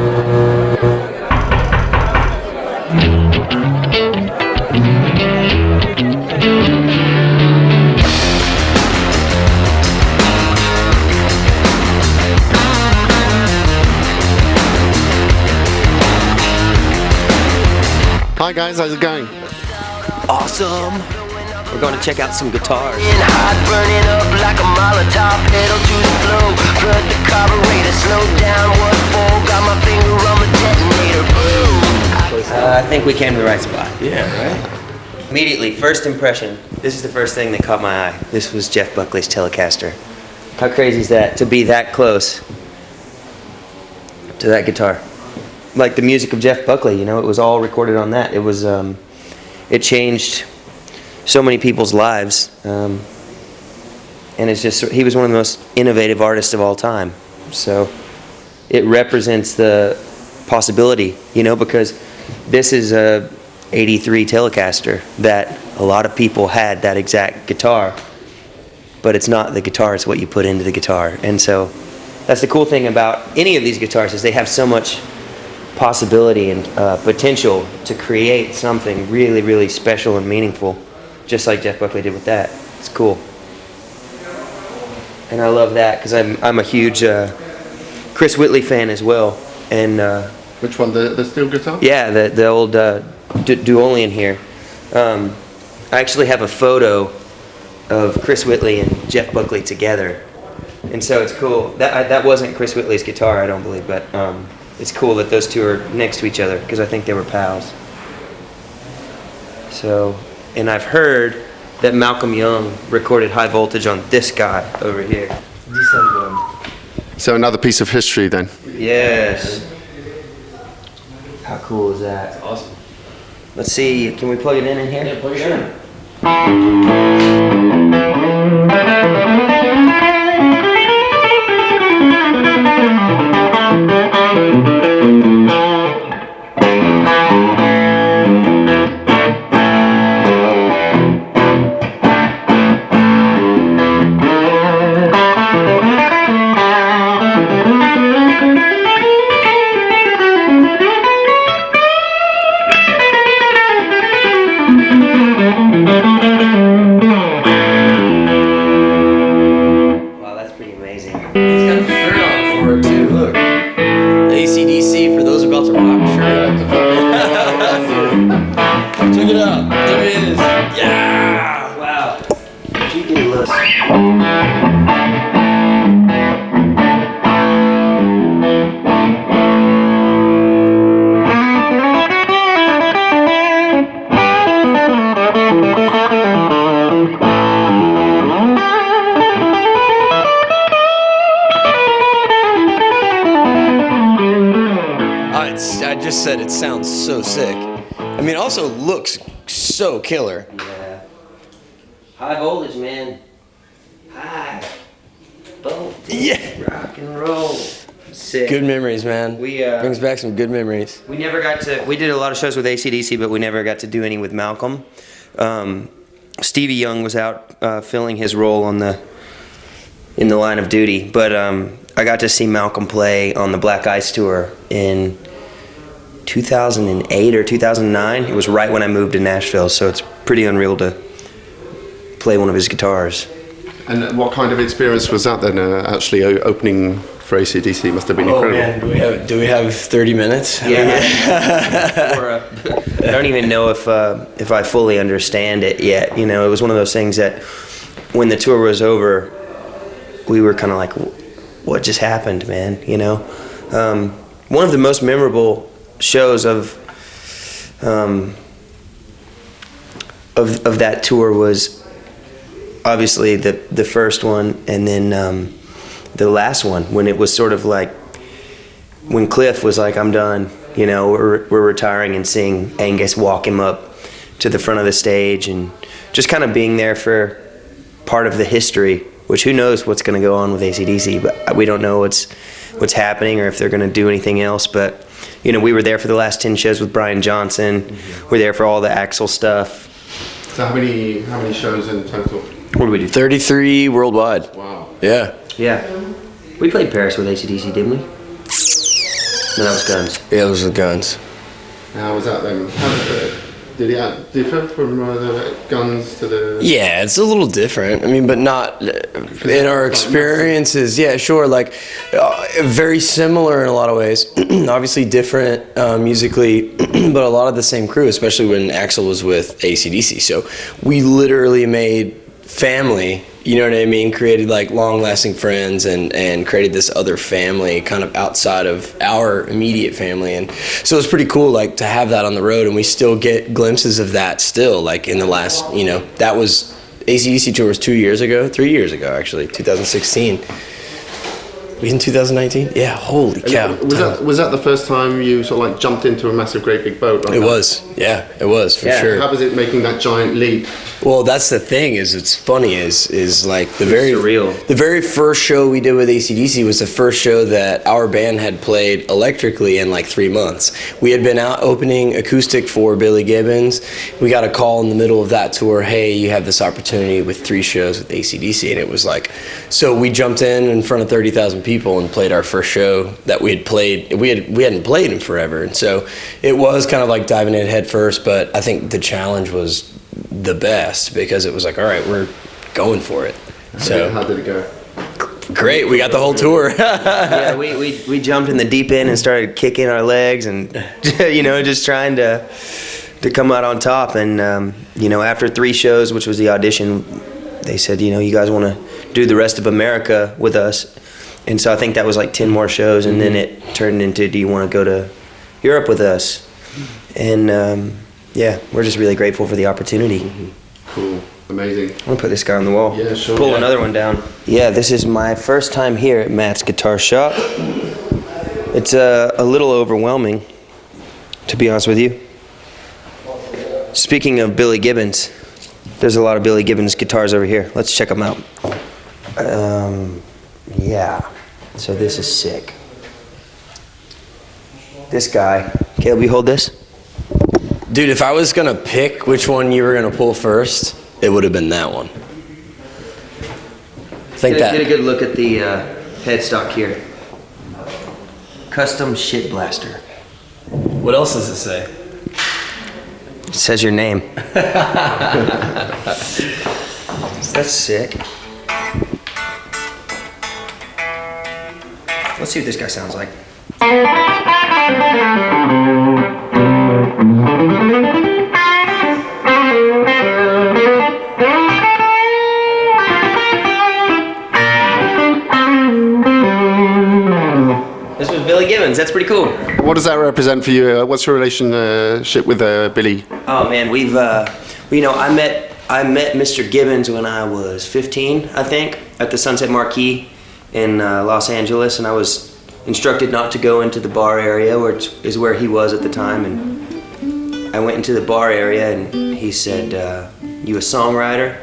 Hi guys, how's it going? Awesome. We're going to check out some guitars. Hot, burning up like a Molotov, pedal to the flow, flood the carburetor, slow down, what for? Got my finger on the detonator. Boom. I think we came to the right spot. Yeah, right? Immediately, first impression, this is the first thing that caught my eye. This was Jeff Buckley's Telecaster. How crazy is that, to be that close to that guitar? Like the music of Jeff Buckley, you know, it was all recorded on that. It was, it changed so many people's lives, and it's just, he was one of the most innovative artists of all time. So it represents the possibility, you know, because this is a '83 Telecaster that a lot of people had that exact guitar, but it's not the guitar, it's what you put into the guitar. And so that's the cool thing about any of these guitars, is they have so much possibility and potential to create something really, really special and meaningful, just like Jeff Buckley did with that. It's cool. And I love that because I'm a huge Chris Whitley fan as well. And Which one, the steel guitar? yeah, the old Duolian here. I actually have a photo of Chris Whitley and Jeff Buckley together, and so it's cool. That wasn't Chris Whitley's guitar, I don't believe, but it's cool that those two are next to each other because I think they were pals. So, and I've heard that Malcolm Young recorded High Voltage on this guy over here. This one. So another piece of history then. Yes. How cool is that? That's awesome. Let's see, can we plug it in here? Yeah, plug it in. Wow, that's pretty amazing. He's got the shirt on for it too, look. AC/DC for those about to rock shirt. Check it out. There he is. Yeah! Wow. She did look. I just said it sounds so sick. I mean, also looks so killer. Yeah. High voltage, man. High voltage. Yeah. Rock and roll. Sick. Good memories, man. We Brings back some good memories. we never got to. We did a lot of shows with AC/DC, but we never got to do any with Malcolm. Stevie Young was out filling his role in the line of duty, but I got to see Malcolm play on the Black Ice tour in 2008 or 2009. It was right when I moved to Nashville, so it's pretty unreal to play one of his guitars. And what kind of experience was that then, actually opening for AC/DC? Must have been incredible. Man, do we have 30 minutes? Yeah. I don't even know if I fully understand it yet. You know, it was one of those things that when the tour was over, we were kind of like, what just happened, man? You know, one of the most memorable shows of that tour was obviously the first one, and then the last one, when it was sort of like when Cliff was like, I'm done, you know, we're retiring, and seeing Angus walk him up to the front of the stage and just kind of being there for part of the history, which who knows what's going to go on with AC/DC, but we don't know what's happening or if they're going to do anything else. But you know, we were there for the last 10 shows with Brian Johnson. Mm-hmm. We're there for all the Axl stuff. So how many shows in total? What did we do? 33 worldwide. Wow. Yeah. Yeah. We played Paris with AC/DC, didn't we? No, that was Guns. Yeah, those were the Guns. How was that then? How did it differ from the Guns to the... Yeah, it's a little different. I mean, but not in our experiences. Yeah, sure. Like, very similar in a lot of ways. Obviously different musically, but a lot of the same crew, especially when Axl was with AC/DC. So we literally made family, you know what I mean? Created like long-lasting friends and created this other family kind of outside of our immediate family. And so it's pretty cool like to have that on the road, and we still get glimpses of that still, like in the last, you know, that was AC/DC tour was 3 years ago actually, 2016. We in 2019? Yeah, holy cow. Was that the first time you sort of like jumped into a massive great big boat like It that? was, yeah, it was for sure. How was it making that giant leap? Well, that's the thing. It's funny. Is like the surreal. The very first show we did with AC/DC was the first show that our band had played electrically in like 3 months. We had been out opening acoustic for Billy Gibbons. We got a call in the middle of that tour. Hey, you have this opportunity with 3 shows with AC/DC, and it was like, so we jumped in front of 30,000 people and played our first show that we had played. We hadn't played in forever, and so it was kind of like diving in head first. But I think the challenge was the best because it was like, all right, we're going for it. So how did it go? Great, we got the whole tour. Yeah, we jumped in the deep end and started kicking our legs and you know, just trying to come out on top. And you know, after 3 shows, which was the audition, they said, you know, you guys want to do the rest of America with us. And so I think that was like 10 more shows, and then it turned into, do you want to go to Europe with us? And yeah, we're just really grateful for the opportunity. Cool, amazing. I'm gonna put this guy on the wall. Yeah, sure. Pull another one down. Yeah, this is my first time here at Matt's Guitar Shop. It's a little overwhelming, to be honest with you. Speaking of Billy Gibbons, there's a lot of Billy Gibbons guitars over here. Let's check them out. Yeah, so this is sick. This guy, Caleb, you hold this? Dude, if I was gonna pick which one you were gonna pull first, it would have been that one. Get a good look at the headstock here. Custom Shit Blaster. What else does it say? It says your name. That's sick. Let's see what this guy sounds like. This was Billy Gibbons. That's pretty cool. What does that represent for you? What's your relationship with Billy? Oh man, we've you know, I met Mr. Gibbons when I was 15, I think, at the Sunset Marquee in Los Angeles, and I was instructed not to go into the bar area, which is where he was at the time. And I went into the bar area, and he said, "You a songwriter?"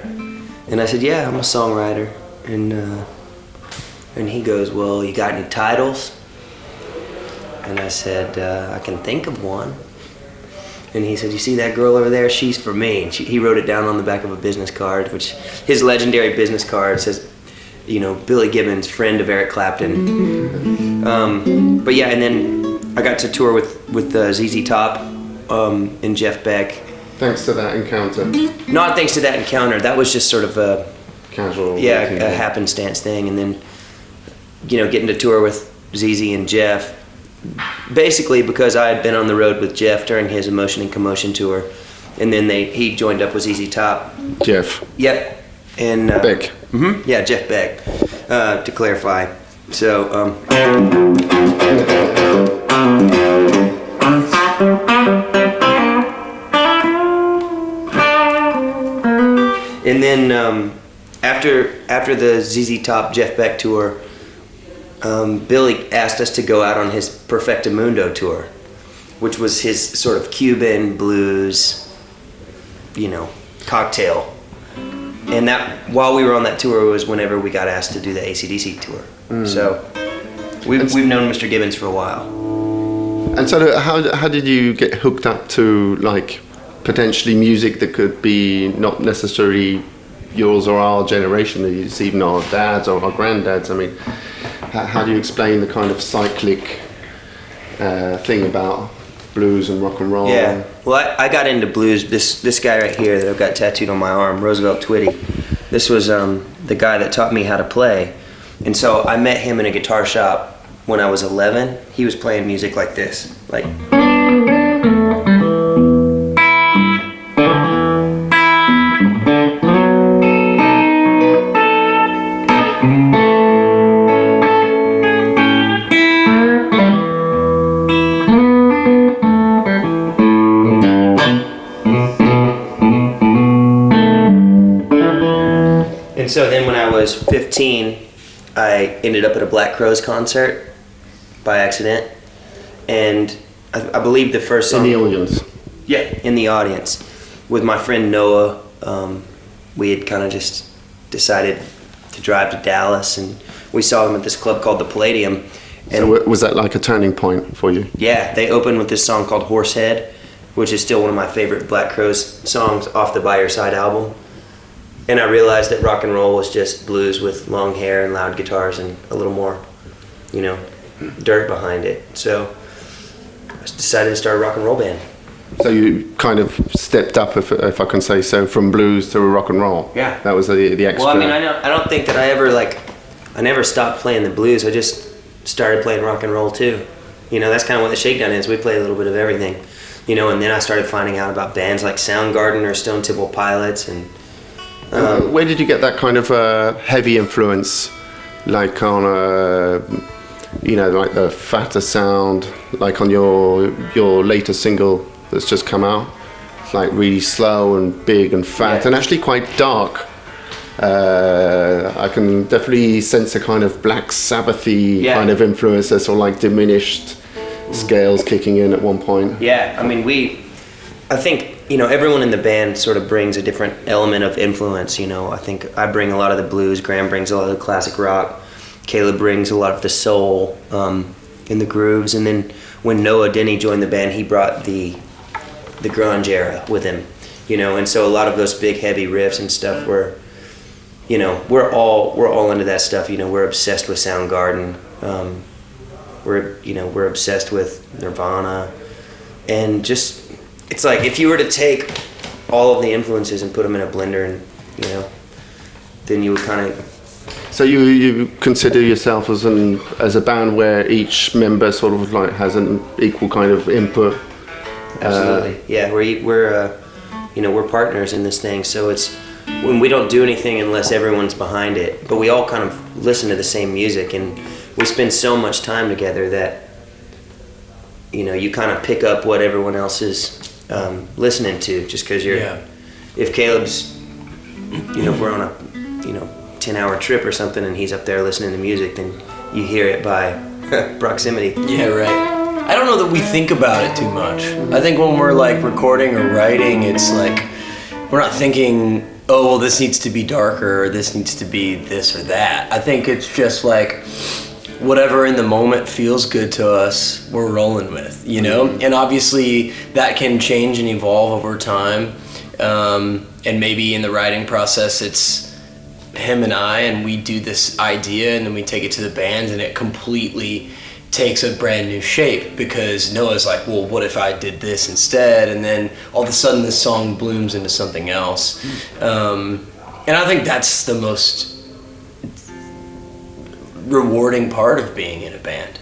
And I said, "Yeah, I'm a songwriter." And he goes, "Well, you got any titles?" And I said, "I can think of one." And he said, "You see that girl over there? She's for me." And he wrote it down on the back of a business card, which his legendary business card says, you know, Billy Gibbons, friend of Eric Clapton. But yeah, and then I got to tour with ZZ Top and Jeff Beck. Thanks to that encounter. Not thanks to that encounter. That was just sort of a Casual. a happenstance thing. And then, you know, getting to tour with ZZ and Jeff, basically because I had been on the road with Jeff during his Emotion and Commotion tour, and then he joined up with ZZ Top. Jeff. Yep. And Beck. Mm-hmm. Yeah, Jeff Beck. To clarify. So. And then after the ZZ Top Jeff Beck tour, Billy asked us to go out on his Perfectamundo tour, which was his sort of Cuban blues, you know, cocktail. And that, while we were on that tour, was whenever we got asked to do the AC/DC tour. So we've known Mr. Gibbons for a while. And so how did you get hooked up to like potentially music that could be not necessarily yours or our generation, it's even our dads or our granddads? I mean, how do you explain the kind of cyclic thing about blues and rock and roll. Yeah. Well, I got into blues. This guy right here that I've got tattooed on my arm, Roosevelt Twitty. This was the guy that taught me how to play. And so I met him in a guitar shop when I was 11. He was playing music like this, like. And so then when I was 15, I ended up at a Black Crowes concert by accident, and I believe the first song... In the audience? Yeah, in the audience. With my friend Noah, we had kind of just decided to drive to Dallas, and we saw them at this club called the Palladium. And so was that like a turning point for you? Yeah, they opened with this song called Horsehead, which is still one of my favorite Black Crowes songs off the By Your Side album. And I realized that rock and roll was just blues with long hair and loud guitars and a little more, dirt behind it. So I decided to start a rock and roll band. So you kind of stepped up, if I can say so, from blues to rock and roll. Yeah. That was the extra. Well, I mean, I don't think that I never stopped playing the blues. I just started playing rock and roll too. That's kind of what the Shakedown is. We play a little bit of everything. And then I started finding out about bands like Soundgarden or Stone Temple Pilots and. Where did you get that kind of heavy influence, like on like the fatter sound, like on your latest single that's just come out? It's like really slow and big and fat and actually quite dark. I can definitely sense a kind of Black Sabbath-y kind of influence, that's all like diminished scales kicking in at one point. Yeah, I mean, I think, everyone in the band sort of brings a different element of influence. I think I bring a lot of the blues, Graham brings a lot of the classic rock, Caleb brings a lot of the soul in the grooves, and then when Noah Denny joined the band, he brought the grunge era with him, and so a lot of those big heavy riffs and stuff were, we're all into that stuff. We're obsessed with Soundgarden, we're obsessed with Nirvana, and just. It's like if you were to take all of the influences and put them in a blender, and then you would kind of. So you consider yourself as a band where each member sort of like has an equal kind of input. Absolutely, yeah. We're partners in this thing, so it's when we don't do anything unless everyone's behind it. But we all kind of listen to the same music, and we spend so much time together that you kind of pick up what everyone else is. Listening to, just because if Caleb's, if we're on a 10-hour trip or something and he's up there listening to music, then you hear it by proximity. Yeah, right. I don't know that we think about it too much. I think when we're like recording or writing, it's like we're not thinking, oh, well, this needs to be darker or this needs to be this or that. I think it's just like whatever in the moment feels good to us, we're rolling with, And obviously that can change and evolve over time. And maybe in the writing process, it's him and I, and we do this idea and then we take it to the band and it completely takes a brand new shape because Noah's like, well, what if I did this instead? And then all of a sudden this song blooms into something else. And I think that's the most rewarding part of being in a band,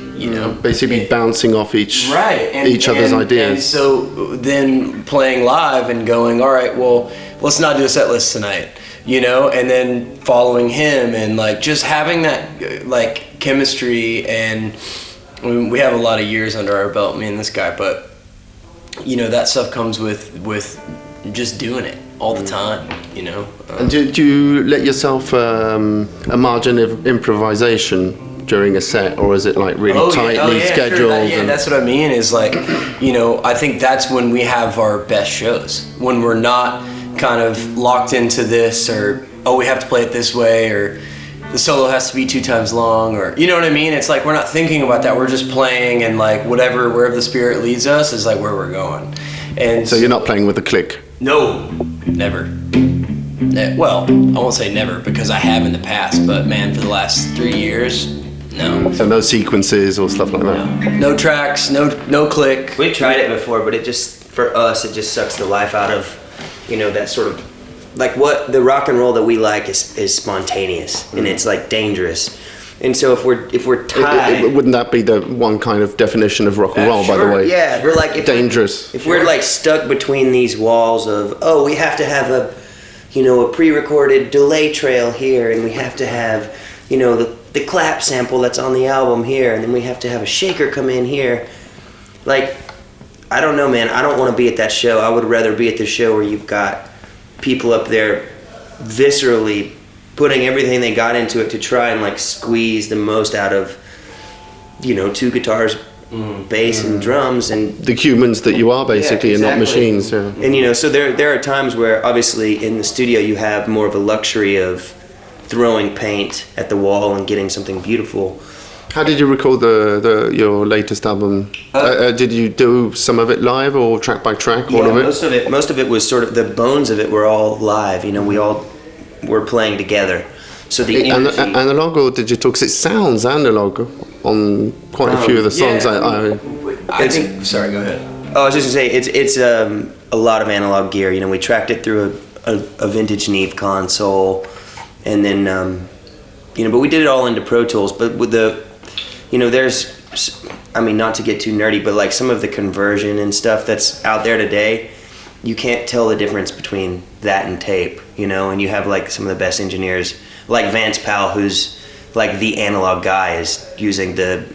basically bouncing off each other's ideas. And so then playing live and going, all right, well, let's not do a set list tonight, and then following him and like just having that like chemistry. And I mean, we have a lot of years under our belt, me and this guy, but that stuff comes with just doing it all the time, And do you let yourself a margin of improvisation during a set, or is it like really tightly scheduled? Sure. That's what I mean. Is like, I think that's when we have our best shows, when we're not kind of locked into this, or we have to play it this way, or the solo has to be 2 times long, or you know what I mean. It's like we're not thinking about that. We're just playing, and like wherever the spirit leads us is like where we're going. And so you're not playing with a click. No, never. Well, I won't say never because I have in the past, but man, for the last 3 years, No. So no sequences or stuff like that. No tracks, no click. We tried it before, but it just, for us, it just sucks the life out of, that sort of, like what the rock and roll that we like is spontaneous and it's like dangerous. And so if we're tied, Wouldn't that be the one kind of definition of rock and roll, by the way? Yeah, we're like dangerous. If we're like stuck between these walls of we have to have a pre-recorded delay trail here, and we have to have the clap sample that's on the album here, and then we have to have a shaker come in here. Like, I don't know, man. I don't want to be at that show. I would rather be at the show where you've got people up there viscerally putting everything they got into it to try and like squeeze the most out of two guitars, bass and drums, and the humans that you are basically, and not machines. Yeah. And so there are times where obviously in the studio you have more of a luxury of throwing paint at the wall and getting something beautiful. How did you record your latest album? Did you do some of it live or track by track? All of it? Most of it was sort of, the bones of it were all live. We all were playing together. So the energy, analog or digital? Because it sounds analog on quite a few of the songs. I think. Sorry, go ahead. Oh, I was just gonna say it's a lot of analog gear. We tracked it through a vintage Neve console, and then but we did it all into Pro Tools. But with there's, not to get too nerdy, but like some of the conversion and stuff that's out there today, you can't tell the difference between that and tape, and you have like some of the best engineers, like Vance Powell, who's like the analog guy, is using the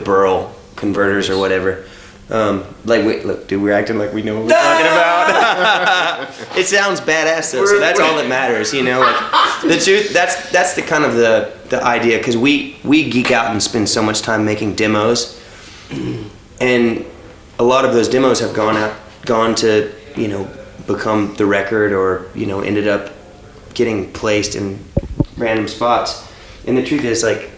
Burl converters or whatever. Look, dude, we're acting like we know what we're talking about. It sounds badass though, so that's all that matters, Like the truth, that's the kind of the idea, because we geek out and spend so much time making demos, and a lot of those demos have gone to become the record, or ended up getting placed in random spots. And the truth is, like,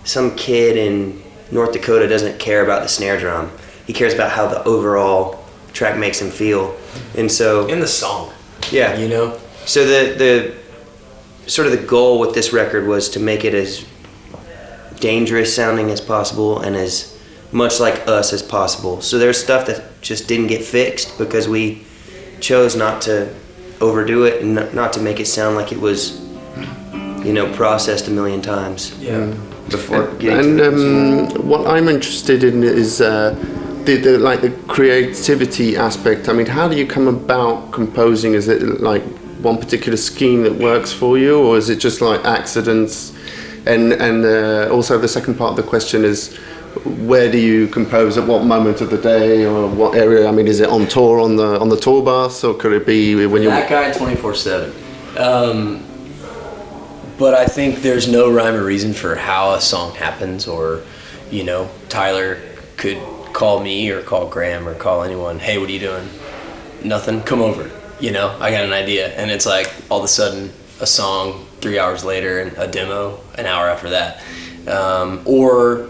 some kid in North Dakota doesn't care about the snare drum. He cares about how the overall track makes him feel. And so in the song, yeah, so the sort of the goal with this record was to make it as dangerous sounding as possible and as much like us as possible. So there's stuff that just didn't get fixed because we chose not to overdo it and not to make it sound like it was processed a million times. Yeah. Before getting and what I'm interested in is the creativity aspect. I mean, how do you come about composing? Is it like one particular scheme that works for you, or is it just like accidents? And also the second part of the question is, where do you compose, at what moment of the day or what area? I mean, is it on tour on the tour bus, or could it be when you're that guy 24/7? But I think there's no rhyme or reason for how a song happens, or Tyler could call me or call Graham or call anyone. Hey, what are you doing? Nothing. Come over. I got an idea, and it's like all of a sudden a song 3 hours later and a demo an hour after that, or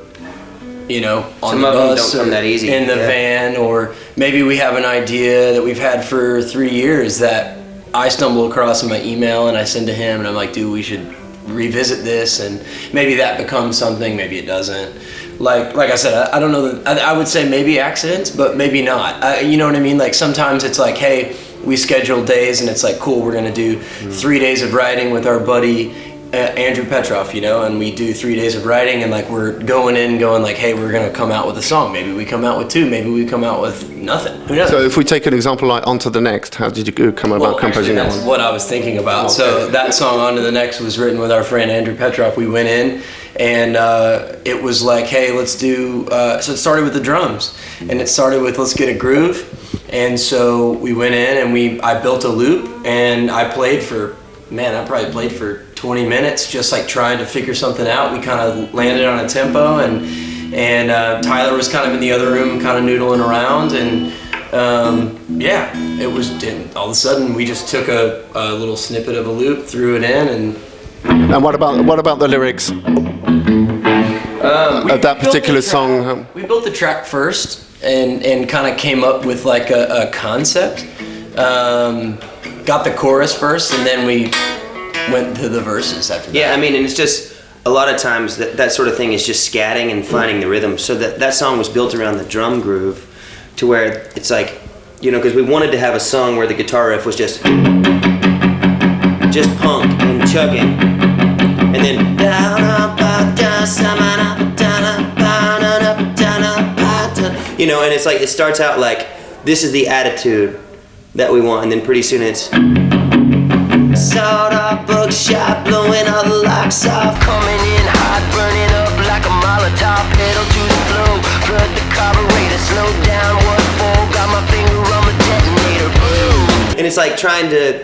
on some the of bus them don't come that easy. In the van, or maybe we have an idea that we've had for 3 years that I stumble across in my email and I send to him, and I'm like, dude, we should revisit this, and maybe that becomes something, maybe it doesn't. Like I said, I don't know that I would say maybe accidents, but maybe not. You know what I mean? Like sometimes it's like, hey, we schedule days and it's like, cool, we're gonna do 3 days of writing with our buddy Andrew Petroff, and we do 3 days of writing, and like we're going like, hey, we're gonna come out with a song. Maybe we come out with 2, maybe we come out with nothing. Who knows? So if we take an example like On to the Next, how did you come about composing that one? That's what I was thinking about. Okay. So that song On to the Next was written with our friend Andrew Petroff. We went in and it was like, hey, let's do, so it started with the drums, and it started with let's get a groove. And so we went in and I built a loop, and I probably played for 20 minutes just like trying to figure something out. We kind of landed on a tempo, and Tyler was kind of in the other room kind of noodling around, and it was, and all of a sudden we just took a little snippet of a loop, threw it in, and what about the lyrics of that particular song? We built the track first and kind of came up with like a concept. Got the chorus first, and then we went to the verses after that. Yeah, I mean, and it's just, a lot of times that sort of thing is just scatting and finding the rhythm. So that song was built around the drum groove, to where it's like, you know, because we wanted to have a song where the guitar riff was just punk and chugging, and then you know, and it's like it starts out like this is the attitude that we want, and then pretty soon it's soda bookshop blowing all the locks off, Coming in hot, burning up like a Molotov. Pedal to the flow, flood the carburetor. Slow down, what for? Got my finger on the detonator. Boom! and it's like trying to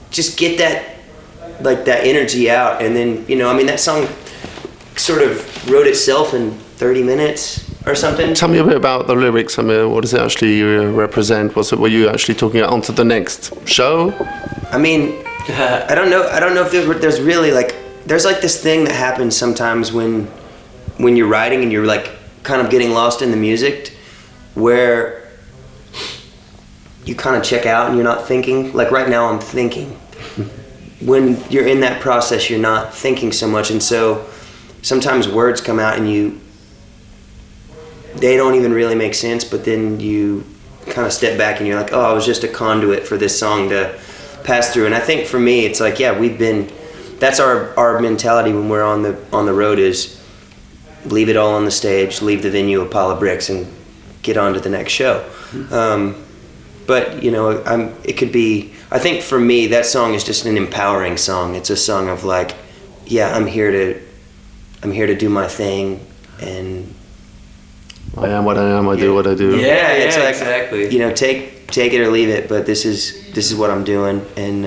just get that, like that energy out, and then, you know, I mean, that song sort of wrote itself in 30 minutes or something. Tell me a bit about the lyrics. I mean, what does it actually represent? Were you actually talking onto the next show? I mean, I don't know if there's really like, there's like this thing that happens sometimes when you're writing and you're like kind of getting lost in the music, where you kind of check out and you're not thinking. Like right now I'm thinking. When you're in that process, you're not thinking so much, and so sometimes words come out and they don't even really make sense, but then you kind of step back and you're like, oh, I was just a conduit for this song to pass through. And I think for me, it's like, yeah, that's our mentality when we're on the road, is leave it all on the stage, leave the venue a pile of bricks, and get on to the next show. But you know, it could be, I think for me, that song is just an empowering song. It's a song of like, yeah, I'm here to do my thing, and I am what I am. I do what I do. yeah, it's like, exactly. you know, take it or leave it. But this is what I'm doing, and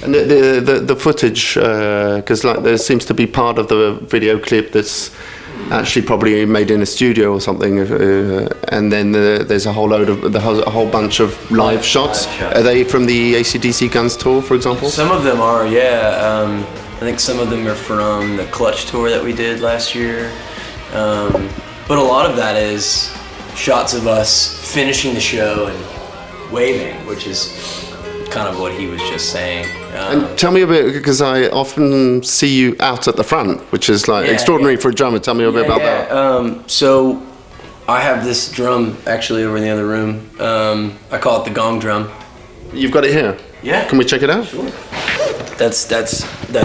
the footage, because like there seems to be part of the video clip that's actually probably made in a studio or something, and then there's a whole bunch of live shots. Are they from the AC/DC Guns tour, for example? Some of them are, yeah. I think some of them are from the Clutch tour that we did last year. But a lot of that is shots of us finishing the show and waving, which is kind of what he was just saying. And tell me a bit, because I often see you out at the front, which is like extraordinary for a drummer. Tell me a bit about that. So I have this drum actually over in the other room. I call it the gong drum. You've got it here. Yeah. Can we check it out? Sure. That's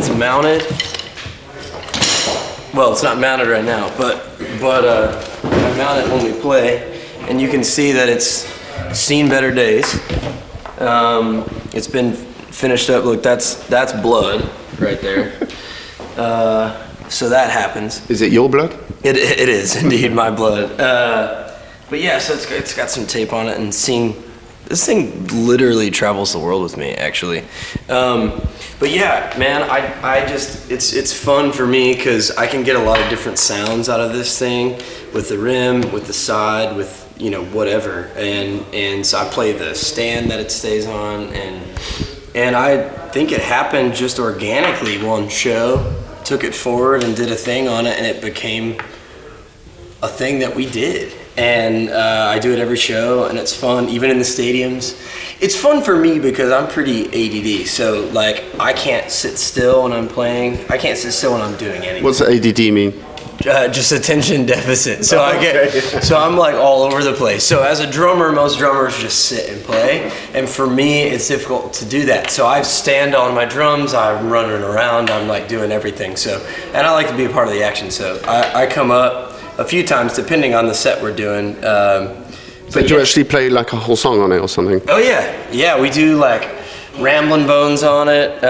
mounted. Well, it's not mounted right now, but I mount it when we play, and you can see that it's seen better days. It's been finished up. Look, that's blood right there. So that happens. Is it your blood? It is indeed my blood. But yeah, so it's got some tape on it, and this thing literally travels the world with me, actually. But yeah, man, I just it's fun for me because I can get a lot of different sounds out of this thing, with the rim, with the side, with, you know, whatever, and so I play the stand that it stays on, and I think it happened just organically. One show took it forward and did a thing on it, and it became a thing that we did. And I do it every show, and it's fun, even in the stadiums. It's fun for me because I'm pretty ADD, so like I can't sit still when I'm playing. I can't sit still when I'm doing anything. What's ADD mean? Just attention deficit. So so I'm like all over the place. So as a drummer, most drummers just sit and play, and for me, it's difficult to do that. So I stand on my drums, I'm running around, I'm like doing everything. So, and I like to be a part of the action. So I come up a few times depending on the set we're doing. But you actually play like a whole song on it or something? Oh yeah, we do like Ramblin' Bones on it,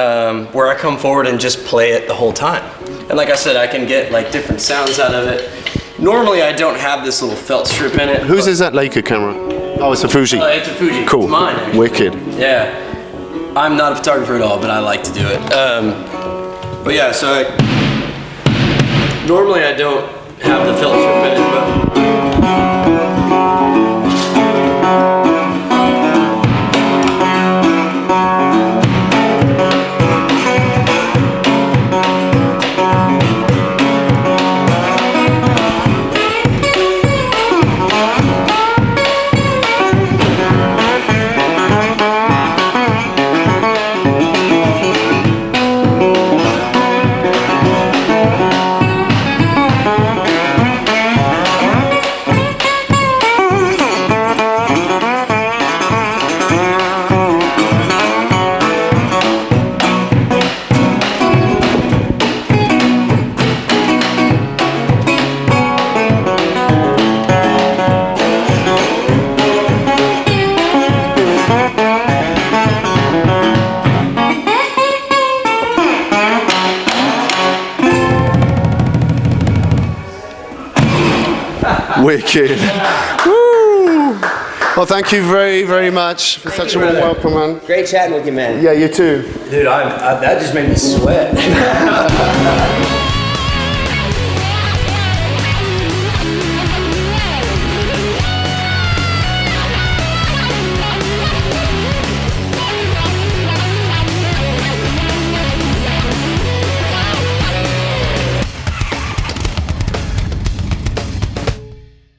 where I come forward and just play it the whole time. And like I said, I can get like different sounds out of it. Normally I don't have this little felt strip in it. Whose is that Leica camera? Oh, it's a Fuji. It's a Fuji. Cool. It's mine, actually. Wicked. Yeah. I'm not a photographer at all, but I like to do it. But yeah, so normally I don't have the felt strip in it, but Wicked. Woo! Well, thank you very, very much for such a warm welcome, man. Great chatting with you, man. Yeah, you too. Dude, that just made me sweat.